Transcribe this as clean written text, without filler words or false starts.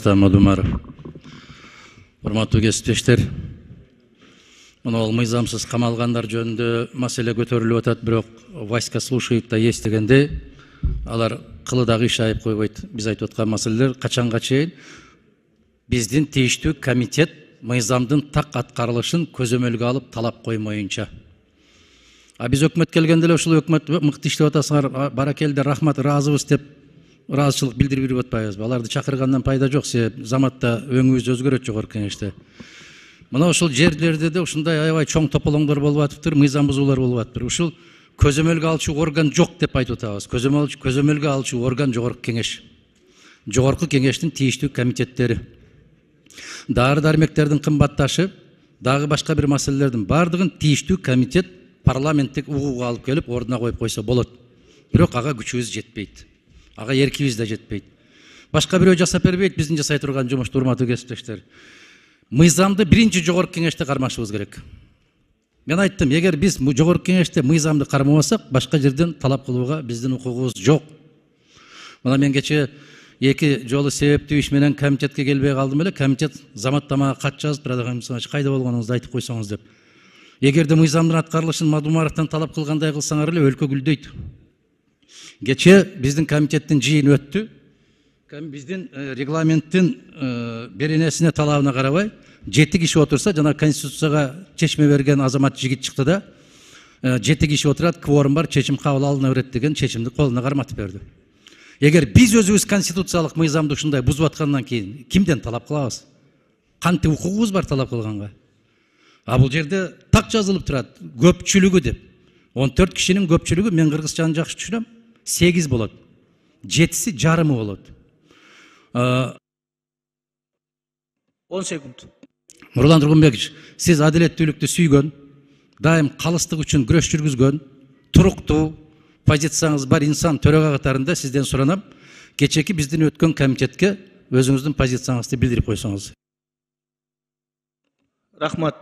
Мадумаров. Урматтуу кесиптештер, мына мыйзамсыз камалгандар жөнүндө маселе көтөрүлүп атат, бирок Васька слушает да есть дегенде алар кылы дагы иш айып койбойт. Биз айтып аткан маселелер качанга чейин биздин тийиштүү комитет мыйзамдын так аткарылышын көзөмөлгө алып талап коймоюнча. Биз өкмөт келгенде эле ушул өкмөт мыкты иштеп атасыңар, баракелде, рахмат, ыраазыбыз деп ыраазычылык билдирип жүрүп атпайбызбы? Аларды чакыргандан пайда жок, себеп заматта өңүбүз өзгөрөт жогорку кеңеште. Мына ушул жерлерде де ушундай аябай чоң тополоңдор болуп атыптыр, мыйзам бузуулар болуп атыптыр. Ушул көзөмөлгө алчу орган жок деп айтып атабыз. Көзөмөлгө алчу орган жогорку кеңеш. Жогорку кеңештин тийиштүү комитеттери. Дары-дармектердин кымбатташы, дагы башка бир маселелердин бардыгын тийиштүү комитет парламенттик угууга алып келип ордуна коюп койсо болот. Бирок ага күчүбүз жетпейт. Ага эркибиз да жетпейт. Башка бирөө жасап бербейт биздин жасай турган жумушту, урматтуу кесиптештер. Мыйзамды биринчи жогорку кеңеште кармашыбыз керек. Мен айттым, эгер биз жогорку кеңеште мыйзамды кармабасак, башка жерден талап кылууга биздин укугубуз жок. Мына мен кече эки жолу себептүү иш менен комитетке келбей калдым эле. Комитет заматтамага кат жазып, кайда болгонуңузду айтып койсоңуз деп. Эгерде мыйзамдын аткарылышын Мадумаровдон талап кылгандай кылсаңар эле өлкө гүлдөйт. Кече биздин комитеттин жыйыны өттү. Биздин регламенттин беренесине талабына карабай 7 киши отурса, жана конституцияга чечме берген азамат жигит чыкты да 7 киши отурат, кворум бар, чечим кабыл алына берет деген чечимди колуна карматып берди. Эгер биз өзүбүз конституциялык мыйзамды ушундай бузуп аткандан кийин кимден талап кылабыз? Кантип укугубуз бар талап кылганга? Бул жерде так жазылып турат, көпчүлүгү деп. 14 кишинин көпчүлүгү, мен кыргызчаны жакшы түшүнөм, 8 болот. 7си жарымы болот. 10 секунд. Нурлан Тургунбекович, сиз адилеттүүлүктү сүйгөн, дайым калыстык үчүн күрөш жүргүзгөн, туруктуу позицияңыз бар инсан төрага катарында сизден суранам, кечеки биздин өткөн комитетке өзүңүздүн позицияңызды билдирип койсоңуз. Рахмат.